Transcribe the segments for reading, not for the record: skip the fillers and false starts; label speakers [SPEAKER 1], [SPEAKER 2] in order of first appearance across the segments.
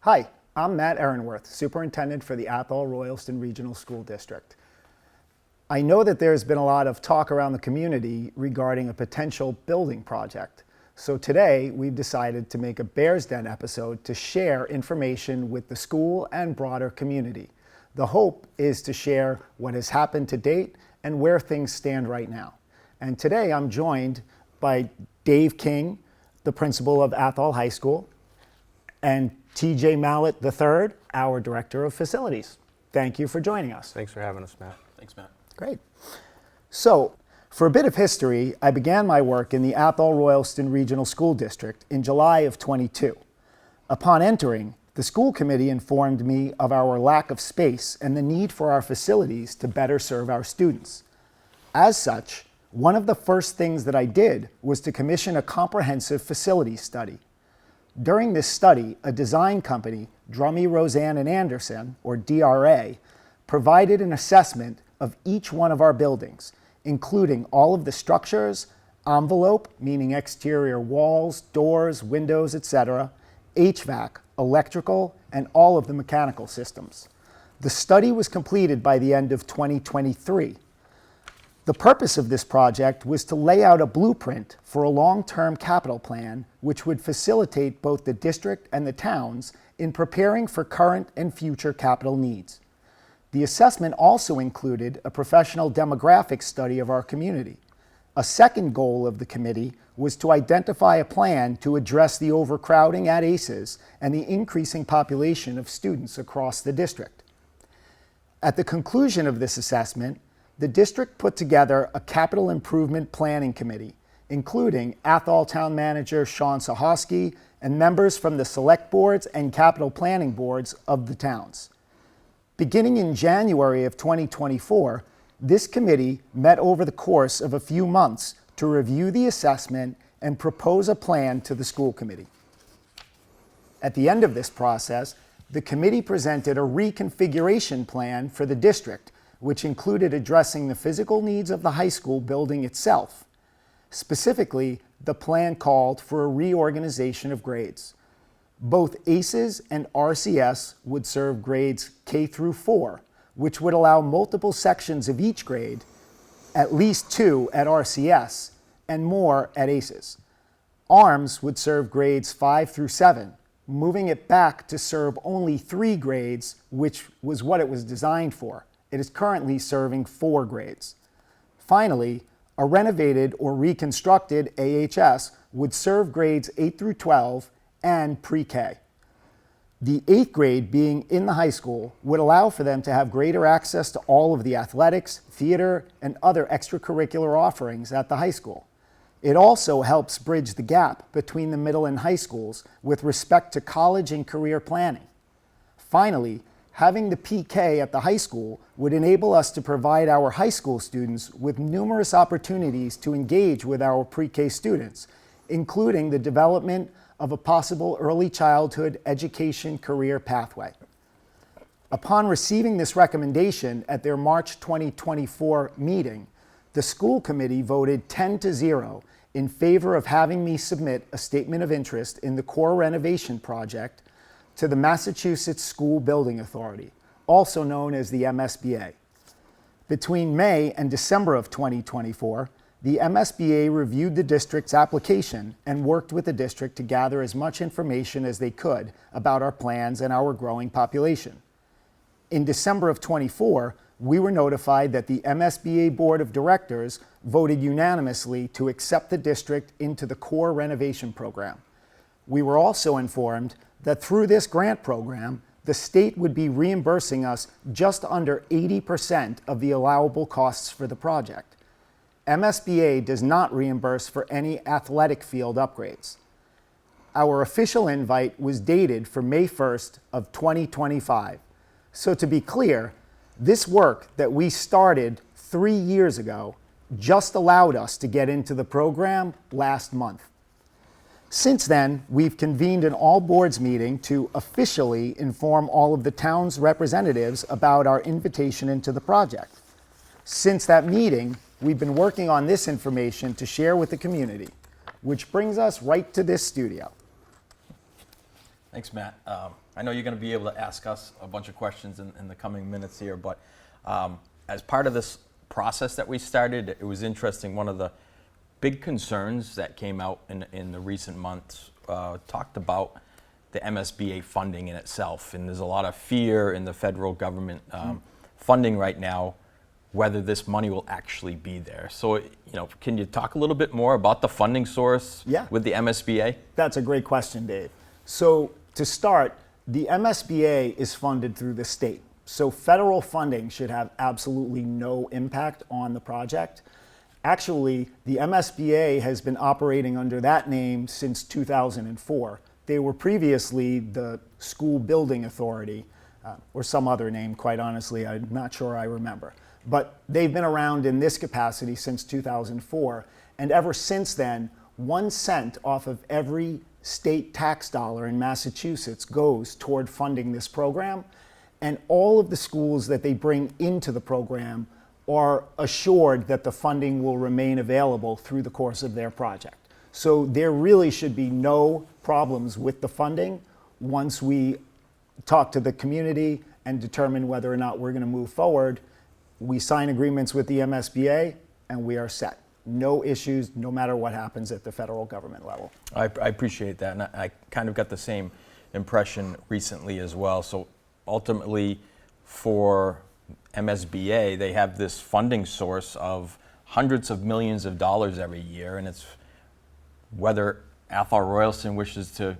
[SPEAKER 1] Hi, I'm Matt Ehrenworth, Superintendent for the Athol-Royalston Regional School District. I know that there's been a lot of talk around the community regarding a potential building project. So today we've decided to make a Bears Den episode to share information with the school and broader community. The hope is to share what has happened to date and where things stand right now. And today I'm joined by Dave King, the principal of Athol High School, and TJ Mallett III, our Director of Facilities. Thank you for joining us.
[SPEAKER 2] Thanks for having us, Matt.
[SPEAKER 3] Thanks, Matt.
[SPEAKER 1] Great. So, for a bit of history, I began my work in the Athol-Royalston Regional School District in July of 22. Upon entering, the school committee informed me of our lack of space and the need for our facilities to better serve our students. As such, one of the first things that I did was to commission a comprehensive facilities study. During this study, a design company, Drummy, Roseanne and Anderson, or DRA, provided an assessment of each one of our buildings, including all of the structures, envelope, meaning exterior walls, doors, windows, etc., HVAC, electrical, and all of the mechanical systems. The study was completed by the end of 2023. The purpose of this project was to lay out a blueprint for a long-term capital plan which would facilitate both the district and the towns in preparing for current and future capital needs. The assessment also included a professional demographic study of our community. A second goal of the committee was to identify a plan to address the overcrowding at ACES and the increasing population of students across the district. At the conclusion of this assessment, the district put together a capital improvement planning committee, including Athol Town Manager Sean Sahosky and members from the select boards and capital planning boards of the towns. Beginning in January of 2024, this committee met over the course of a few months to review the assessment and propose a plan to the school committee. At the end of this process, the committee presented a reconfiguration plan for the district, which included addressing the physical needs of the high school building itself. Specifically, the plan called for a reorganization of grades. Both ACES and RCS would serve grades K through 4, which would allow multiple sections of each grade, at least 2 at RCS, and more at ACES. ARMS would serve grades 5 through 7, moving it back to serve only 3 grades, which was what it was designed for. It is currently serving 4 grades. Finally, a renovated or reconstructed AHS would serve grades 8 through 12 and pre-K. The 8th grade being in the high school would allow for them to have greater access to all of the athletics, theater, and other extracurricular offerings at the high school. It also helps bridge the gap between the middle and high schools with respect to college and career planning. Finally, having the PK at the high school would enable us to provide our high school students with numerous opportunities to engage with our pre-K students, including the development of a possible early childhood education career pathway. Upon receiving this recommendation at their March 2024 meeting, the school committee voted 10-0 in favor of having me submit a statement of interest in the core renovation project to the Massachusetts School Building Authority, also known as the MSBA. Between May and December of 2024, the MSBA reviewed the district's application and worked with the district to gather as much information as they could about our plans and our growing population. In December of 24, we were notified that the MSBA Board of Directors voted unanimously to accept the district into the core renovation program. We were also informed that through this grant program, the state would be reimbursing us just under 80% of the allowable costs for the project. MSBA does not reimburse for any athletic field upgrades. Our official invite was dated for May 1st of 2025. So to be clear, this work that we started 3 years ago just allowed us to get into the program last month. Since then, we've convened an all-boards meeting to officially inform all of the town's representatives about our invitation into the project. Since that meeting, we've been working on this information to share with the community, which brings us right to this studio.
[SPEAKER 3] Thanks, Matt.
[SPEAKER 2] I know you're going to be able to ask us a bunch of questions in the coming minutes here, but as part of this process that we started, it was interesting. One of the big concerns that came out in the recent months talked about the MSBA funding in itself, and there's a lot of fear in the federal government funding right now whether this money will actually be there. So, can you talk a little bit more about the funding source with the MSBA?
[SPEAKER 1] That's a great question, Dave. So, to start, the MSBA is funded through the state. So, federal funding should have absolutely no impact on the project. Actually, the MSBA has been operating under that name since 2004. They were previously the School Building Authority, or some other name, quite honestly, I'm not sure I remember. But they've been around in this capacity since 2004, and ever since then, 1 cent off of every state tax dollar in Massachusetts goes toward funding this program, and all of the schools that they bring into the program are assured that the funding will remain available through the course of their project. So there really should be no problems with the funding once we talk to the community and determine whether or not we're going to move forward. We sign agreements with the MSBA and we are set. No issues, no matter what happens at the federal government level.
[SPEAKER 2] I appreciate that, and I kind of got the same impression recently as well. So ultimately, for MSBA, they have this funding source of hundreds of millions of dollars every year, and it's whether Athol-Royalston wishes to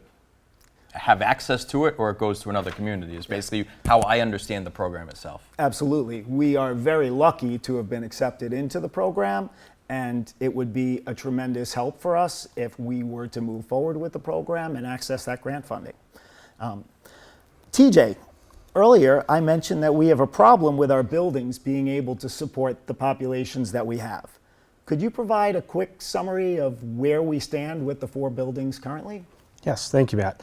[SPEAKER 2] have access to it or it goes to another community is basically how I understand the program itself.
[SPEAKER 1] Absolutely. We are very lucky to have been accepted into the program, and it would be a tremendous help for us if we were to move forward with the program and access that grant funding. TJ, earlier I mentioned that we have a problem with our buildings being able to support the populations that we have. Could you provide a quick summary of where we stand with the 4 buildings currently?
[SPEAKER 3] Yes, thank you, Matt.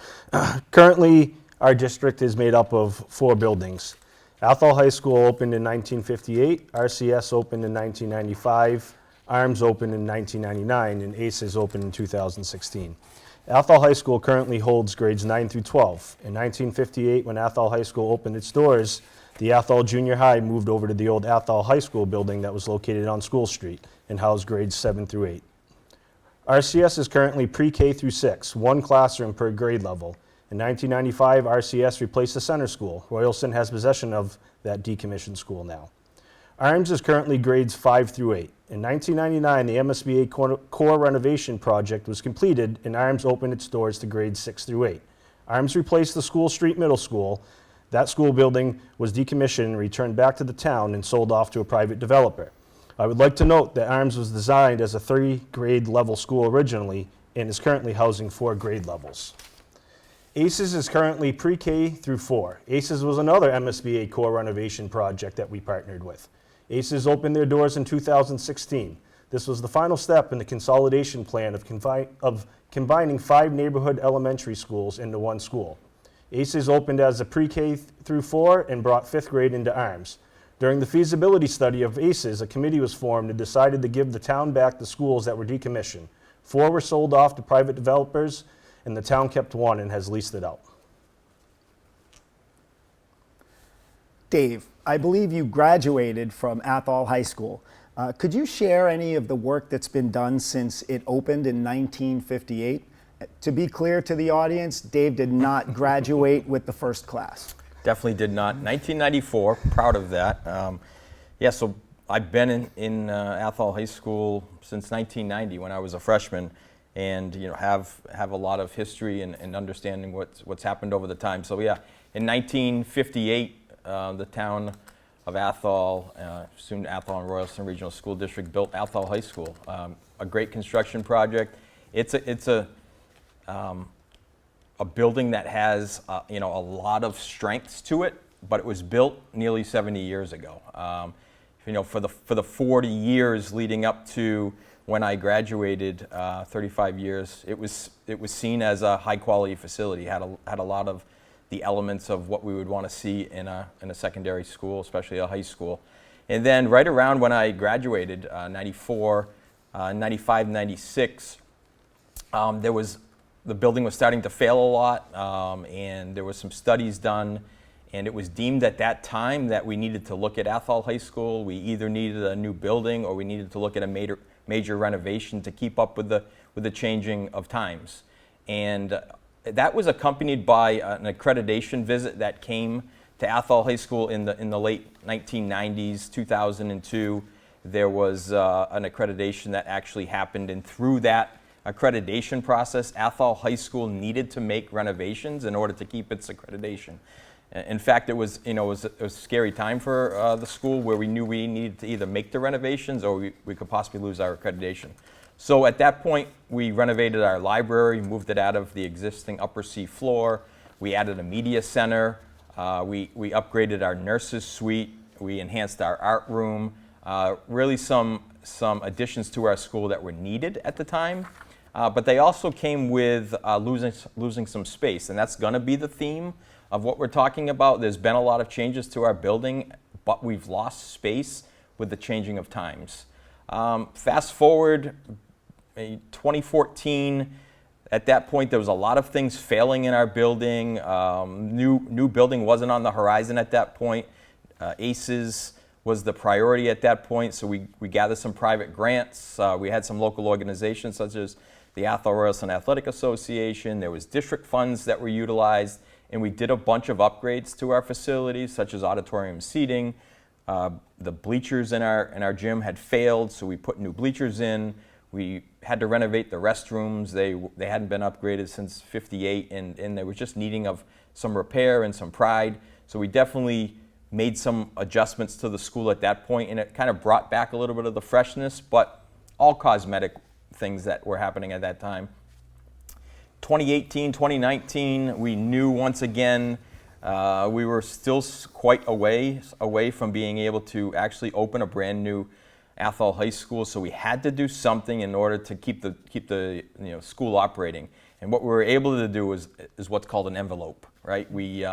[SPEAKER 3] Currently, our district is made up of 4 buildings. Athol High School opened in 1958, RCS opened in 1995, ARMS opened in 1999, and ACES opened in 2016. Athol High School currently holds grades 9 through 12. In 1958, when Athol High School opened its doors, the Athol Junior High moved over to the old Athol High School building that was located on School Street and housed grades 7 through 8. RCS is currently pre-K through 6, 1 classroom per grade level. In 1995, RCS replaced the center school. Royalston has possession of that decommissioned school now. ARMS is currently grades 5 through 8. In 1999, the MSBA core renovation project was completed and ARMS opened its doors to grades 6 through 8. ARMS replaced the School Street Middle School. That school building was decommissioned and returned back to the town and sold off to a private developer. I would like to note that ARMS was designed as a 3-grade level school originally and is currently housing 4 grade levels. ACES is currently pre-K through 4. ACES was another MSBA core renovation project that we partnered with. ACES opened their doors in 2016. This was the final step in the consolidation plan of combining 5 neighborhood elementary schools into 1 school. ACES opened as a pre-K through 4 and brought 5th grade into ARMS. During the feasibility study of ACES, a committee was formed and decided to give the town back the schools that were decommissioned. 4 were sold off to private developers, and the town kept 1 and has leased it out.
[SPEAKER 1] Dave, I believe you graduated from Athol High School. Could you share any of the work that's been done since it opened in 1958? To be clear to the audience, Dave did not graduate with the first class.
[SPEAKER 2] Definitely did not. 1994, proud of that. So I've been in Athol High School since 1990 when I was a freshman, and have a lot of history and understanding what's happened over the time. So yeah, in 1958, the town of Athol, soon Athol-Royalston Regional School District, built Athol High School. A great construction project. It's a building that has a lot of strengths to it, but it was built nearly 70 years ago. For the 40 years leading up to when I graduated, 35 years, it was seen as a high quality facility. Had a lot of the elements of what we would want to see in a secondary school, especially a high school. And then right around when I graduated, 94, 95, 96, there was the building was starting to fail a lot, and there was some studies done, and it was deemed at that time that we needed to look at Athol High School. We either needed a new building or we needed to look at a major renovation to keep up with the changing of times. And that was accompanied by an accreditation visit that came to Athol High School in the late 1990s, 2002. There was an accreditation that actually happened, and through that accreditation process, Athol High School needed to make renovations in order to keep its accreditation. In fact, it was a scary time for the school, where we knew we needed to either make the renovations or we could possibly lose our accreditation. So at that point, we renovated our library, moved it out of the existing upper C floor. We added a media center. We upgraded our nurses suite. We enhanced our art room. Really some additions to our school that were needed at the time. But they also came with losing some space, and that's going to be the theme of what we're talking about. There's been a lot of changes to our building, but we've lost space with the changing of times. Fast forward, 2014, at that point there was a lot of things failing in our building. New building wasn't on the horizon at that point. ACES was the priority at that point, so we gathered some private grants. We had some local organizations such as the Athol-Royalston Athletic Association. There was district funds that were utilized, and we did a bunch of upgrades to our facilities, such as auditorium seating. The bleachers in our gym had failed, so we put new bleachers in. We had to renovate the restrooms. They hadn't been upgraded since '58, and they were just needing of some repair and some pride. So we definitely made some adjustments to the school at that point, and it kind of brought back a little bit of the freshness, but all cosmetic things that were happening at that time. 2018, 2019, we knew once again we were still quite away from being able to actually open a brand new Athol High School, so we had to do something in order to keep the school operating. And what we were able to do is what's called an envelope, right? We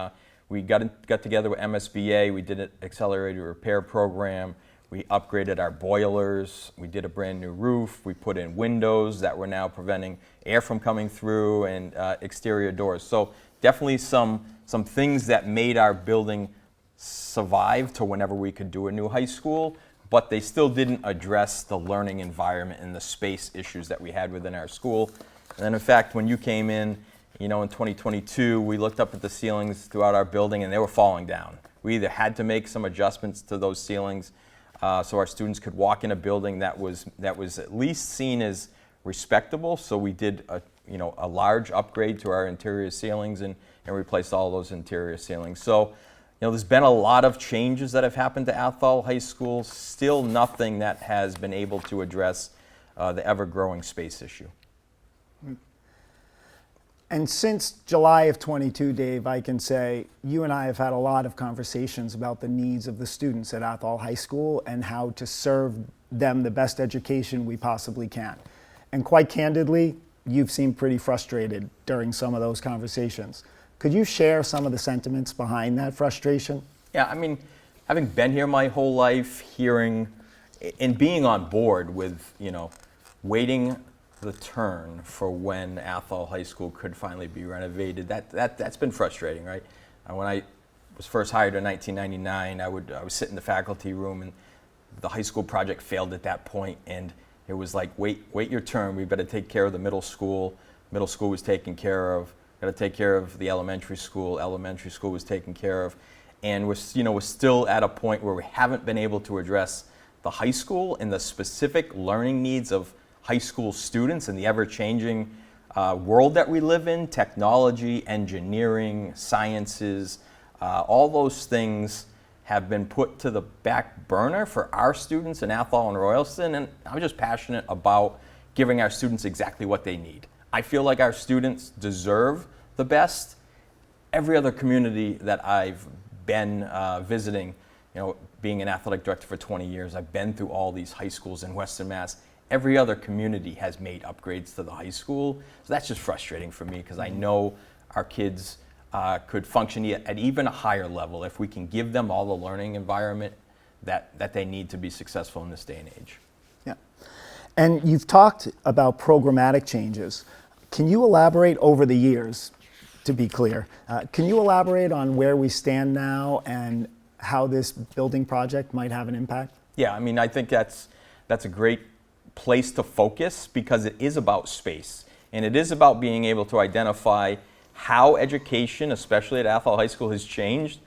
[SPEAKER 2] got together with MSBA. We did an accelerated repair program. We upgraded our boilers. We did a brand new roof. We put in windows that were now preventing air from coming through, and exterior doors. So definitely some things that made our building survive to whenever we could do a new high school, but they still didn't address the learning environment and the space issues that we had within our school. And then in fact, when you came in, in 2022, we looked up at the ceilings throughout our building and they were falling down. We either had to make some adjustments to those ceilings so our students could walk in a building that was at least seen as respectable. So we did a large upgrade to our interior ceilings and replaced all those interior ceilings. So there's been a lot of changes that have happened to Athol High School. Still nothing that has been able to address the ever-growing space issue.
[SPEAKER 1] And since July of '22, Dave, I can say you and I have had a lot of conversations about the needs of the students at Athol High School and how to serve them the best education we possibly can. And quite candidly, you've seemed pretty frustrated during some of those conversations. Could you share some of the sentiments behind that frustration?
[SPEAKER 2] Yeah, I mean, having been here my whole life, hearing and being on board with, waiting the turn for when Athol High School could finally be renovated, that's been frustrating, right? When I was first hired in 1999, I would sit in the faculty room, and the high school project failed at that point, and it was like, wait your turn. We better take care of the middle school. Middle school was taken care of. Got to take care of the elementary school. Elementary school was taken care of, and we're still at a point where we haven't been able to address the high school and the specific learning needs of high school students and the ever-changing world that we live in. Technology, engineering, sciences, all those things have been put to the back burner for our students in Athol and Royalston, and I'm just passionate about giving our students exactly what they need. I feel like our students deserve the best. Every other community that I've been visiting, being an athletic director for 20 years, I've been through all these high schools in Western Mass. Every other community has made upgrades to the high school. So that's just frustrating for me, because I know our kids could function at even a higher level if we can give them all the learning environment that they need to be successful in this day and age.
[SPEAKER 1] Yeah. And you've talked about programmatic changes. Can you elaborate over the years, to be clear, can you elaborate on where we stand now and how this building project might have an impact?
[SPEAKER 2] Yeah, I mean, I think that's a great place to focus because it is about space. And it is about being able to identify how education, especially at Athol High School, has changed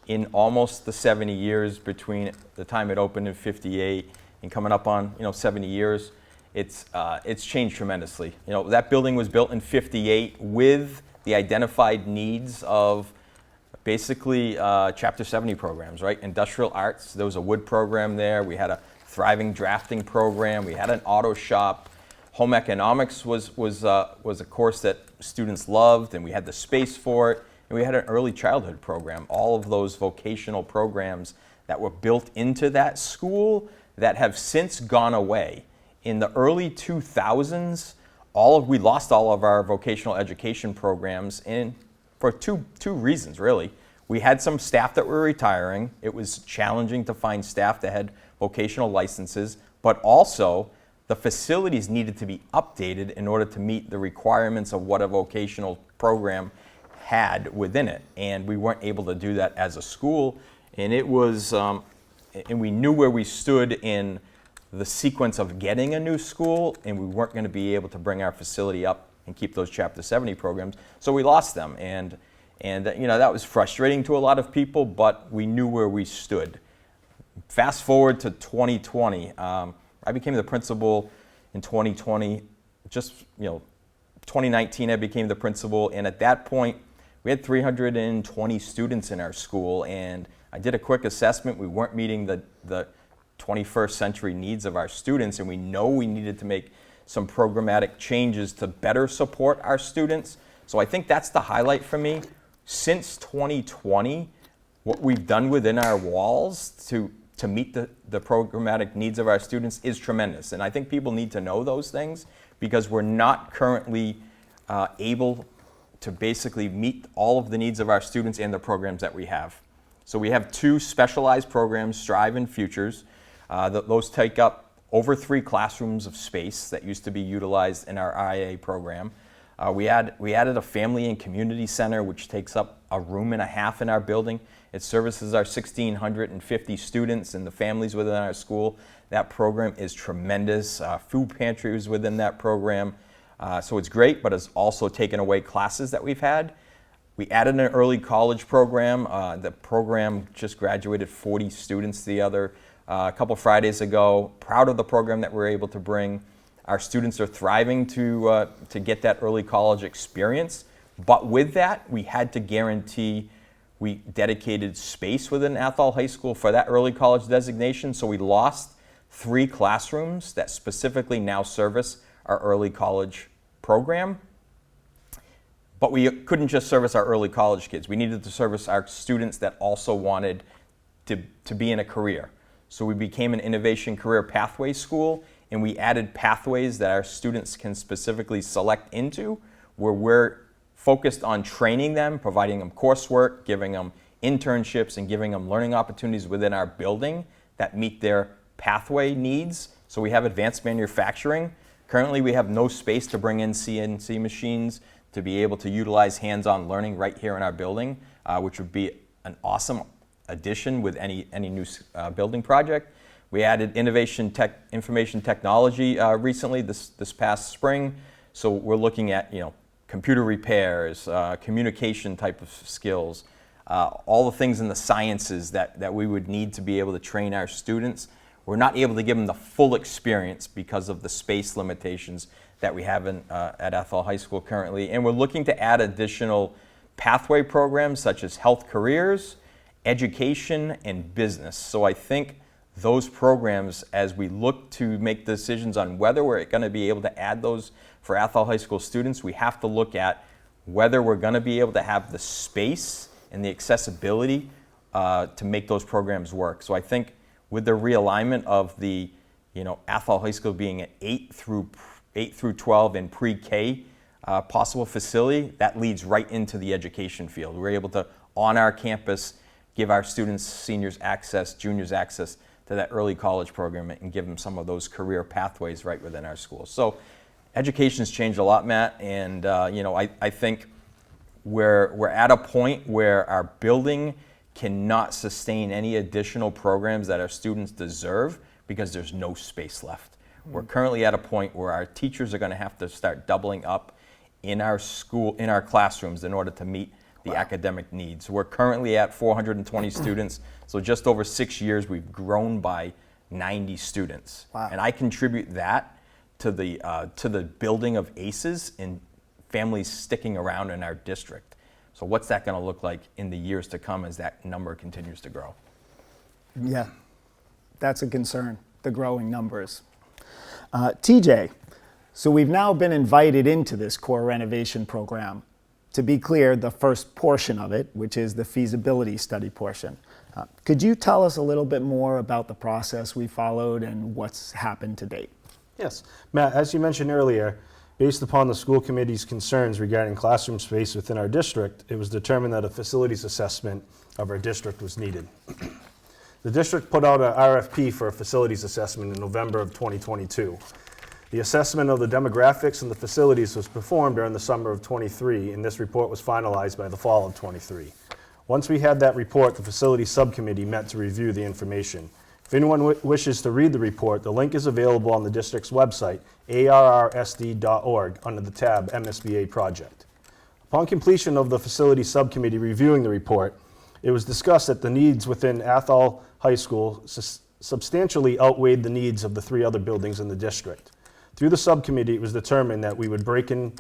[SPEAKER 2] in almost the 70 years between the time it opened in '58 and coming up on 70 years. It's changed tremendously. That building was built in '58 with the identified needs of basically Chapter 70 programs, right? Industrial arts, there was a wood program there. We had a thriving drafting program. We had an auto shop. Home economics was a course that students loved, and we had the space for it. And we had an early childhood program. All of those vocational programs that were built into that school that have since gone away. In the early 2000s, we lost all of our vocational education programs for two reasons, really. We had some staff that were retiring. It was challenging to find staff that had vocational licenses, but also the facilities needed to be updated in order to meet the requirements of what a vocational program had within it. And we weren't able to do that as a school. And it was, and we knew where we stood in the sequence of getting a new school, and we weren't going to be able to bring our facility up and keep those Chapter 70 programs. So we lost them. And that was frustrating to a lot of people, but we knew where we stood. Fast forward to 2020. I became the principal in 2020. 2019 I became the principal, and at that point we had 320 students in our school, and I did a quick assessment. We weren't meeting the 21st century needs of our students, and we know we needed to make some programmatic changes to better support our students. So I think that's the highlight for me. Since 2020, what we've done within our walls to meet the programmatic needs of our students is tremendous. And I think people need to know those things because we're not currently able to basically meet all of the needs of our students and the programs that we have. So we have 2 specialized programs, Strive and Futures. Those take up over 3 classrooms of space that used to be utilized in our IA program. We added a family and community center, which takes up a room and a half in our building. It services our 1,650 students and the families within our school. That program is tremendous. Food pantry is within that program. So it's great, but it's also taken away classes that we've had. We added an early college program. The program just graduated 40 students a couple Fridays ago. Proud of the program that we're able to bring. Our students are thriving to get that early college experience. But with that, we had to guarantee we dedicated space within Athol High School for that early college designation. So we lost 3 classrooms that specifically now service our early college program. But we couldn't just service our early college kids. We needed to service our students that also wanted to be in a career. So we became an innovation career pathway school, and we added pathways that our students can specifically select into, where we're focused on training them, providing them coursework, giving them internships, and giving them learning opportunities within our building that meet their pathway needs. So we have advanced manufacturing. Currently, we have no space to bring in CNC machines to be able to utilize hands-on learning right here in our building, which would be an awesome addition with any new building project. We added information technology recently this past spring. So we're looking at computer repairs, communication type of skills, all the things in the sciences that we would need to be able to train our students. We're not able to give them the full experience because of the space limitations that we have at Athol High School currently. And we're looking to add additional pathway programs such as health careers, education, and business. So I think those programs, as we look to make decisions on whether we're going to be able to add those for Athol High School students, we have to look at whether we're going to be able to have the space and the accessibility to make those programs work. So I think with the realignment of the Athol High School being an 8 through 12 and pre-K possible facility, that leads right into the education field. We're able to, on our campus, give our students, seniors access, juniors access to that early college program and give them some of those career pathways right within our school. So Education's changed a lot, Matt, and I think we're at a point where our building cannot sustain any additional programs that our students deserve because there's no space left. We're currently at a point where our teachers are going to have to start doubling up in our classrooms in order to meet the academic needs. We're currently at 420 students, so just over 6 years we've grown by 90 students.
[SPEAKER 1] Wow.
[SPEAKER 2] And I contribute that to the building of ACEs and families sticking around in our district. So what's that going to look like in the years to come as that number continues to grow?
[SPEAKER 1] Yeah, that's a concern, the growing numbers. TJ, so we've now been invited into this core renovation program. To be clear, the first portion of it, which is the feasibility study portion. Could you tell us a little bit more about the process we followed and what's happened to date?
[SPEAKER 3] Yes. Matt, as you mentioned earlier, based upon the school committee's concerns regarding classroom space within our district, it was determined that a facilities assessment of our district was needed. The district put out an RFP for a facilities assessment in November of 2022. The assessment of the demographics and the facilities was performed during the summer of 23, and this report was finalized by the fall of 23. Once we had that report, the facilities subcommittee met to review the information. If anyone wishes to read the report, the link is available on the district's website, arrsd.org, under the tab MSBA Project. Upon completion of the facilities subcommittee reviewing the report, it was discussed that the needs within Athol High School substantially outweighed the needs of the 3 other buildings in the district. Through the subcommittee, it was determined that we would break the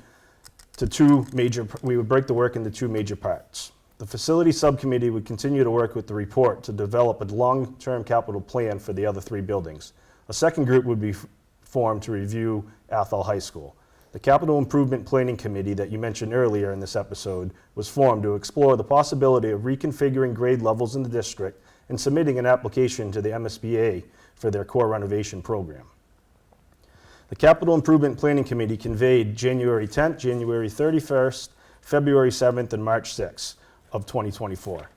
[SPEAKER 3] work into 2 major parts. The facility subcommittee would continue to work with the report to develop a long-term capital plan for the other 3 buildings. A second group would be formed to review Athol High School. The Capital Improvement Planning Committee that you mentioned earlier in this episode was formed to explore the possibility of reconfiguring grade levels in the district and submitting an application to the MSBA for their core renovation program. The Capital Improvement Planning Committee convened January 10th, January 31st, February 7th, and March 6th of 2024.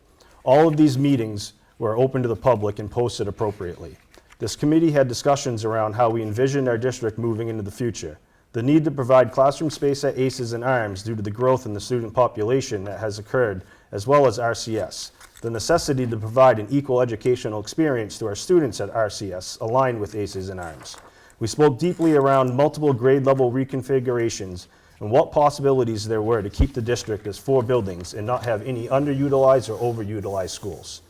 [SPEAKER 3] All of these meetings were open to the public and posted appropriately. This committee had discussions around how we envisioned our district moving into the future, the need to provide classroom space at ACES and ARMS due to the growth in the student population that has occurred, as well as RCS, the necessity to provide an equal educational experience to our students at RCS aligned with ACES and ARMS. We spoke deeply around multiple grade level reconfigurations and what possibilities there were to keep the district as 4 buildings and not have any underutilized or overutilized schools.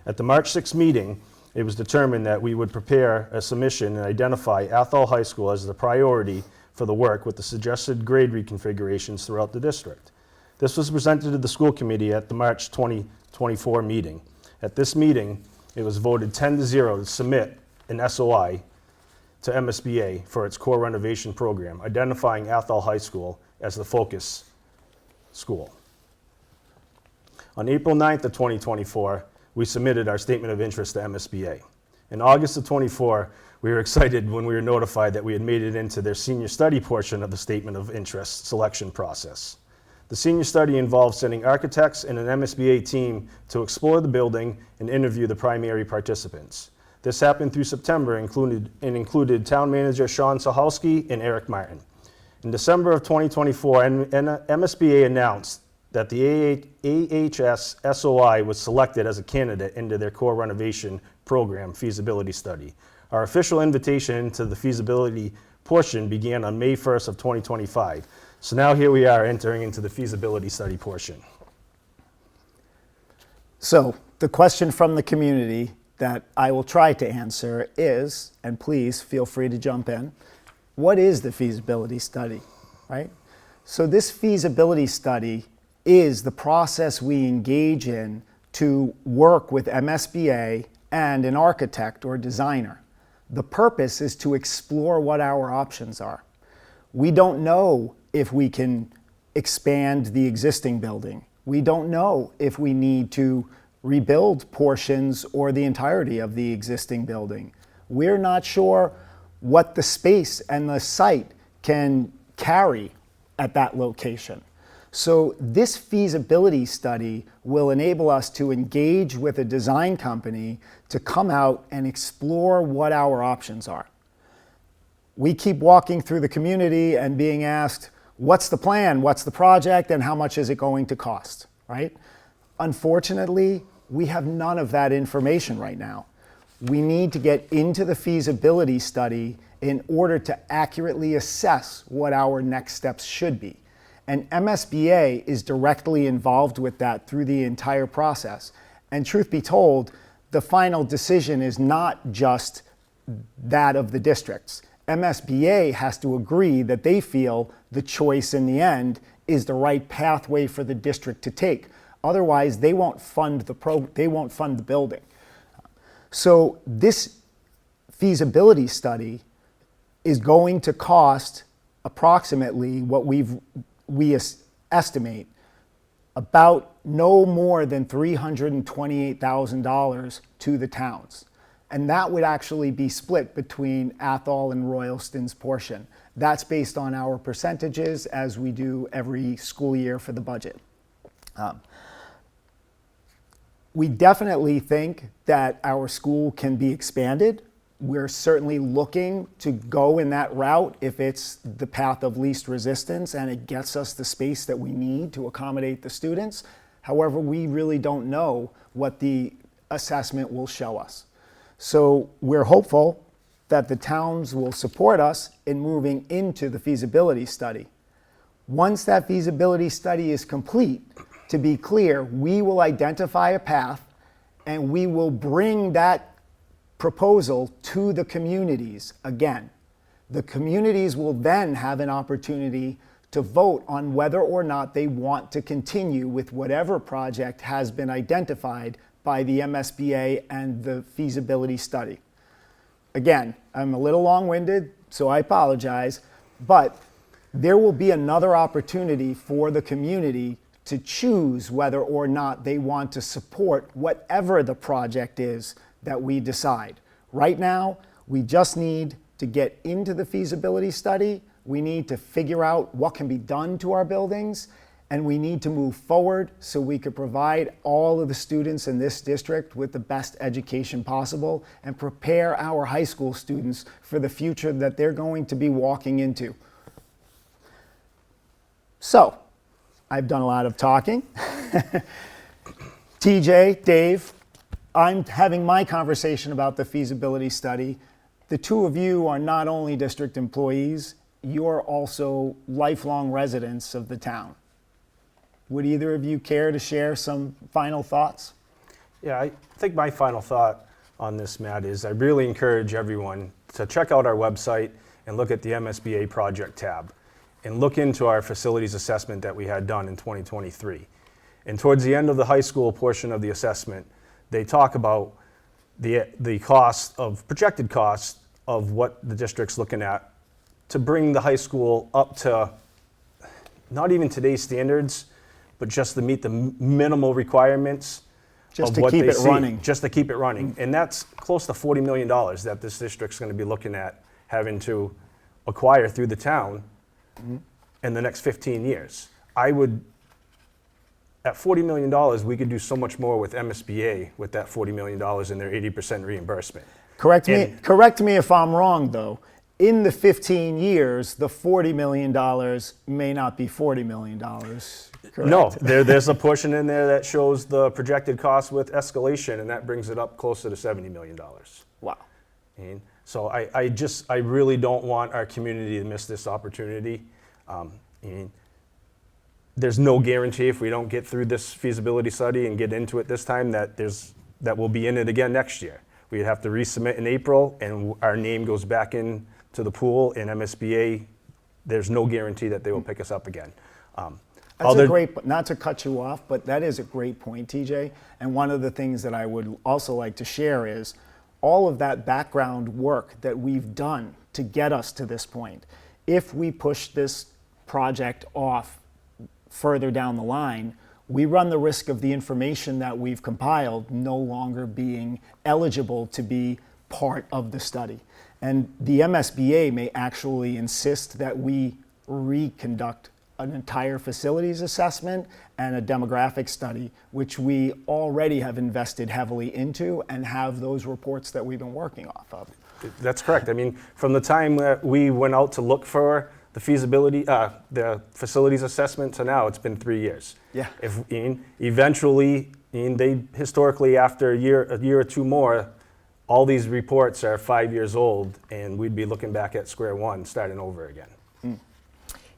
[SPEAKER 3] At the March 6th meeting, it was determined that we would prepare a submission and identify Athol High School as the priority for the work with the suggested grade reconfigurations throughout the district. This was presented to the school committee at the March 2024 meeting. At this meeting, it was voted 10-0 to submit an SOI to MSBA for its core renovation program, identifying Athol High School as the focus school. On April 9th of 2024, we submitted our statement of interest to MSBA. In August of 24, we were excited when we were notified that we had made it into their senior study portion of the statement of interest selection process. The senior study involved sending architects and an MSBA team to explore the building and interview the primary participants. This happened through September and included Town Manager Sean Sahalski and Eric Martin. In December of 2024, MSBA announced that the AHS SOI was selected as a candidate into their core renovation program feasibility study. Our official invitation into the feasibility portion began on May 1st of 2025. So now here we are entering into the feasibility study portion.
[SPEAKER 1] So the question from the community that I will try to answer is, and please feel free to jump in, what is the feasibility study, right? So this feasibility study is the process we engage in to work with MSBA and an architect or designer. The purpose is to explore what our options are. We don't know if we can expand the existing building. We don't know if we need to rebuild portions or the entirety of the existing building. We're not sure what the space and the site can carry at that location. So this feasibility study will enable us to engage with a design company to come out and explore what our options are. we keep walking through the community and being asked, what's the plan, what's the project, and how much is it going to cost, right? Unfortunately, we have none of that information right now. We need to get into the feasibility study in order to accurately assess what our next steps should be. And MSBA is directly involved with that through the entire process. And truth be told, the final decision is not just that of the districts. MSBA has to agree that they feel the choice in the end is the right pathway for the district to take. Otherwise, they won't fund the building. So this feasibility study is going to cost approximately what we estimate about no more than $328,000 to the towns. And that would actually be split between Athol and Royalston's portion. That's based on our percentages as we do every school year for the budget. We definitely think that our school can be expanded. We're certainly looking to go in that route if it's the path of least resistance and it gets us the space that we need to accommodate the students. However, we really don't know what the assessment will show us. So we're hopeful that the towns will support us in moving into the feasibility study. Once that feasibility study is complete, to be clear, we will identify a path and we will bring that proposal to the communities again. The communities will then have an opportunity to vote on whether or not they want to continue with whatever project has been identified by the MSBA and the feasibility study. Again, I'm a little long-winded, so I apologize, but there will be another opportunity for the community to choose whether or not they want to support whatever the project is that we decide. Right now, we just need to get into the feasibility study. We need to figure out what can be done to our buildings, and we need to move forward so we could provide all of the students in this district with the best education possible and prepare our high school students for the future that they're going to be walking into. So, I've done a lot of talking. TJ, Dave, I'm having my conversation about the feasibility study. The two of you are not only district employees, you're also lifelong residents of the town. Would either of you care to share some final thoughts?
[SPEAKER 3] Yeah, I think my final thought on this, Matt, is I really encourage everyone to check out our website and look at the MSBA project tab and look into our facilities assessment that we had done in 2023. And towards the end of the high school portion of the assessment, they talk about the cost of, projected cost of what the district's looking at to bring the high school up to not even today's standards, but just to meet the minimal requirements
[SPEAKER 1] Just
[SPEAKER 3] of
[SPEAKER 1] to
[SPEAKER 3] what
[SPEAKER 1] keep
[SPEAKER 3] they
[SPEAKER 1] it
[SPEAKER 3] see,
[SPEAKER 1] running.
[SPEAKER 3] just to keep it running. And that's close to $40 million that this district's going to be looking at having to acquire through the town in the next 15 years. I would, at $40 million, we could do so much more with MSBA with that $40 million and their 80% reimbursement.
[SPEAKER 1] Correct me if I'm wrong, though. In the 15 years, the $40 million may not be $40 million. Correct?
[SPEAKER 3] No, there's a portion in there that shows the projected cost with escalation, and that brings it up closer to $70 million.
[SPEAKER 1] Wow.
[SPEAKER 3] And so I really don't want our community to miss this opportunity. And there's no guarantee if we don't get through this feasibility study and get into it this time that we'll be in it again next year. We'd have to resubmit in April, and our name goes back in to the pool in MSBA. There's no guarantee that they will pick us up again.
[SPEAKER 1] That's a great, not to cut you off, but that is a great point, TJ. And one of the things that I would also like to share is all of that background work that we've done to get us to this point. If we push this project off further down the line, we run the risk of the information that we've compiled no longer being eligible to be part of the study. And the MSBA may actually insist that we reconduct an entire facilities assessment and a demographic study, which we already have invested heavily into and have those reports that we've been working off of.
[SPEAKER 3] That's correct. I mean, from the time that we went out to look for the feasibility, the facilities assessment to now, it's been 3 years.
[SPEAKER 1] Yeah.
[SPEAKER 3] If eventually, they historically after a year or two more, all these reports are 5 years old, and we'd be looking back at square one, starting over again.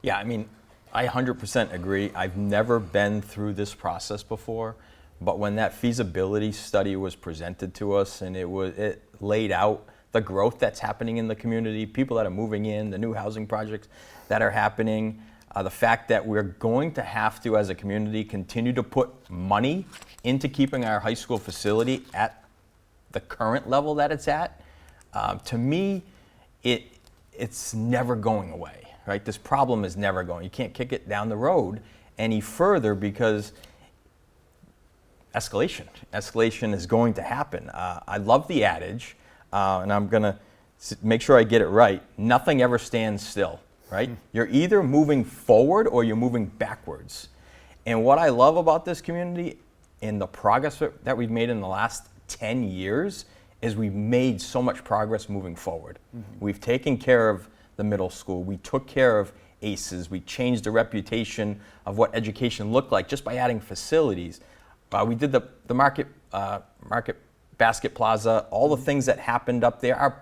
[SPEAKER 2] Yeah, I mean, I 100% agree. I've never been through this process before, but when that feasibility study was presented to us and it laid out the growth that's happening in the community, people that are moving in, the new housing projects that are happening, the fact that we're going to have to, as a community, continue to put money into keeping our high school facility at the current level that it's at, to me, it's never going away. Right? This problem is never going. You can't kick it down the road any further because escalation is going to happen. I love the adage, and I'm going to make sure I get it right. Nothing ever stands still, right? You're either moving forward or you're moving backwards. And what I love about this community and the progress that we've made in the last 10 years is we've made so much progress moving forward. We've taken care of the middle school. We took care of ACEs. We changed the reputation of what education looked like just by adding facilities. We did the market basket plaza, all the things that happened up there.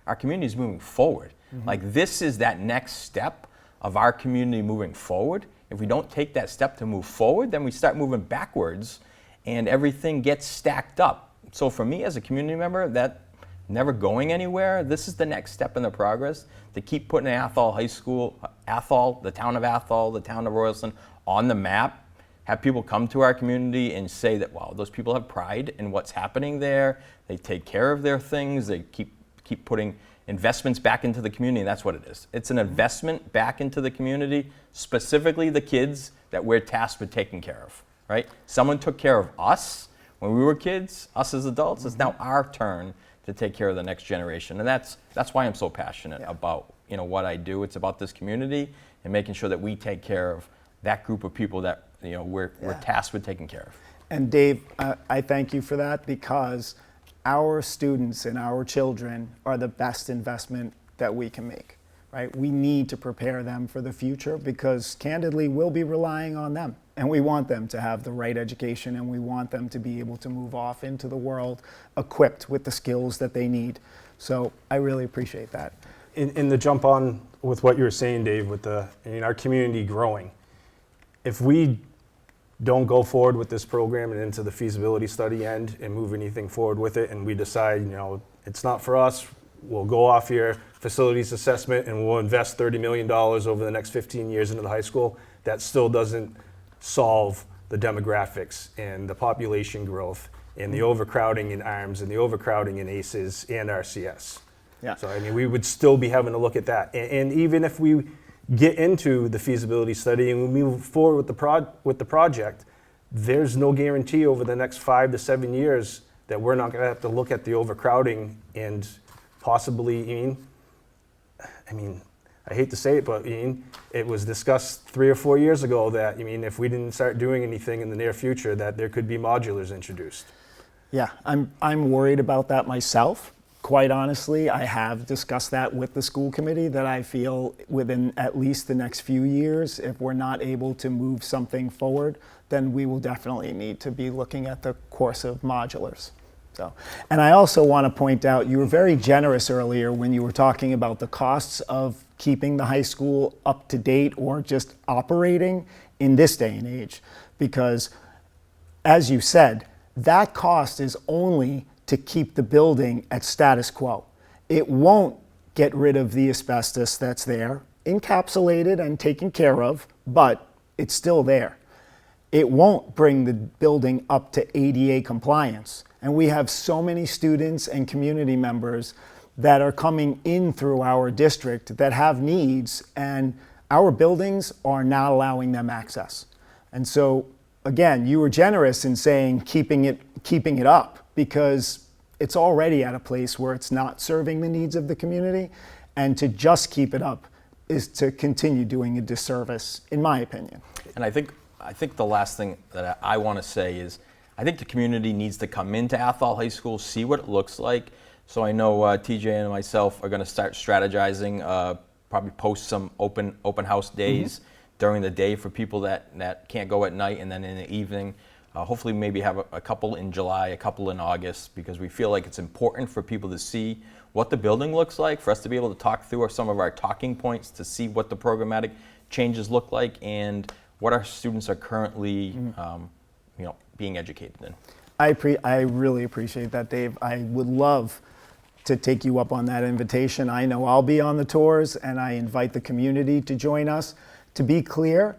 [SPEAKER 2] Our community is moving forward. Like this is that next step of our community moving forward. If we don't take that step to move forward, then we start moving backwards and everything gets stacked up. So for me as a community member, that never going anywhere, this is the next step in the progress to keep putting Athol High School, Athol, the town of Athol, the town of Royalston on the map, have people come to our community and say that, wow, those people have pride in what's happening there, they take care of their things, they keep putting investments back into the community, and that's what it is. It's an investment back into the community, specifically the kids that we're tasked with taking care of, right? Someone took care of us when we were kids, us as adults, it's now our turn to take care of the next generation. And that's why I'm so passionate about what I do. It's about this community and making sure that we take care of that group of people that we're tasked with taking care of.
[SPEAKER 1] And Dave, I thank you for that because our students and our children are the best investment that we can make, right? We need to prepare them for the future because candidly, we'll be relying on them. And we want them to have the right education and we want them to be able to move off into the world equipped with the skills that they need. So I really appreciate that.
[SPEAKER 3] In the jump on with what you were saying, Dave, with our community growing, if we don't go forward with this program and into the feasibility study end and move anything forward with it, and we decide, it's not for us, we'll go off your facilities assessment and we'll invest $30 million over the next 15 years into the high school, that still doesn't solve the demographics and the population growth and the overcrowding in ARMS and the overcrowding in ACEs and RCS.
[SPEAKER 1] Yeah.
[SPEAKER 3] So, we would still be having to look at that. And even if we get into the feasibility study and we move forward with the project, there's no guarantee over the next 5 to 7 years that we're not going to have to look at the overcrowding and possibly, I hate to say it, but it was discussed 3 or 4 years ago that, if we didn't start doing anything in the near future, that there could be modulars introduced.
[SPEAKER 1] Yeah, I'm worried about that myself. Quite honestly, I have discussed that with the school committee that I feel within at least the next few years, if we're not able to move something forward, then we will definitely need to be looking at the course of modulars. So, and I also want to point out, you were very generous earlier when you were talking about the costs of keeping the high school up to date or just operating in this day and age. Because as you said, that cost is only to keep the building at status quo. It won't get rid of the asbestos that's there, encapsulated and taken care of, but it's still there. It won't bring the building up to ADA compliance. And we have so many students and community members that are coming in through our district that have needs, and our buildings are not allowing them access. And so, again, you were generous in saying keeping it up, because it's already at a place where it's not serving the needs of the community, and to just keep it up is to continue doing a disservice, in my opinion.
[SPEAKER 2] And I think the last thing that I want to say is, I think the community needs to come into Athol High School, see what it looks like, So I know TJ and myself are going to start strategizing, probably post some open house days during the day for people that can't go at night, and then in the evening. Hopefully maybe have a couple in July, a couple in August, because we feel like it's important for people to see what the building looks like, for us to be able to talk through some of our talking points, to see what the programmatic changes look like, and what our students are currently being educated in.
[SPEAKER 1] I really appreciate that, Dave. I would love to take you up on that invitation. I know I'll be on the tours, and I invite the community to join us. To be clear,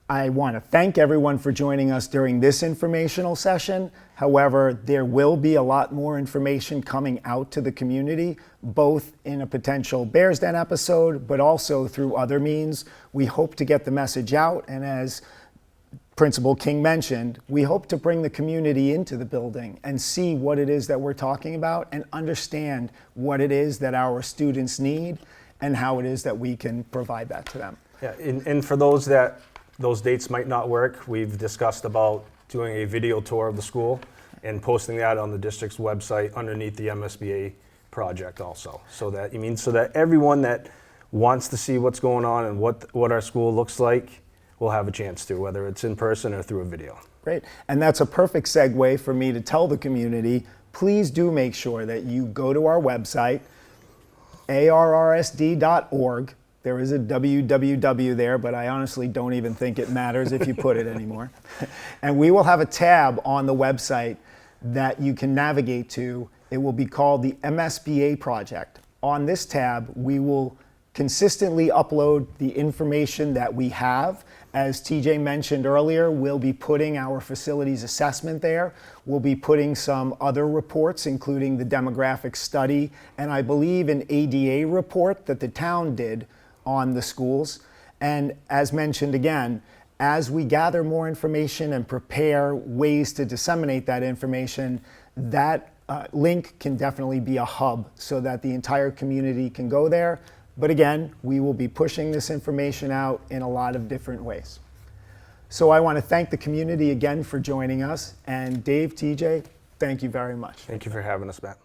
[SPEAKER 1] I want to thank everyone for joining us during this informational session. However, there will be a lot more information coming out to the community, both in a potential Bears Den episode, but also through other means. We hope to get the message out, and as Principal King mentioned, we hope to bring the community into the building and see what it is that we're talking about and understand what it is that our students need and how it is that we can provide that to them.
[SPEAKER 3] Yeah, and for those dates might not work, we've discussed about doing a video tour of the school and posting that on the district's website underneath the MSBA project also. So that everyone that wants to see what's going on and what our school looks like will have a chance to, whether it's in person or through a video.
[SPEAKER 1] Great. And that's a perfect segue for me to tell the community, please do make sure that you go to our website, arrsd.org. There is a www there, but I honestly don't even think it matters if you put it anymore. And we will have a tab on the website that you can navigate to. It will be called the MSBA Project. On this tab, we will consistently upload the information that we have. As TJ mentioned earlier, we'll be putting our facilities assessment there. We'll be putting some other reports, including the demographic study, and I believe an ADA report that the town did on the schools. And as mentioned again, as we gather more information and prepare ways to disseminate that information, that link can definitely be a hub so that the entire community can go there. But again, we will be pushing this information out in a lot of different ways. So I want to thank the community again for joining us. And Dave, TJ, thank you very much.
[SPEAKER 3] Thank you for having us, Matt.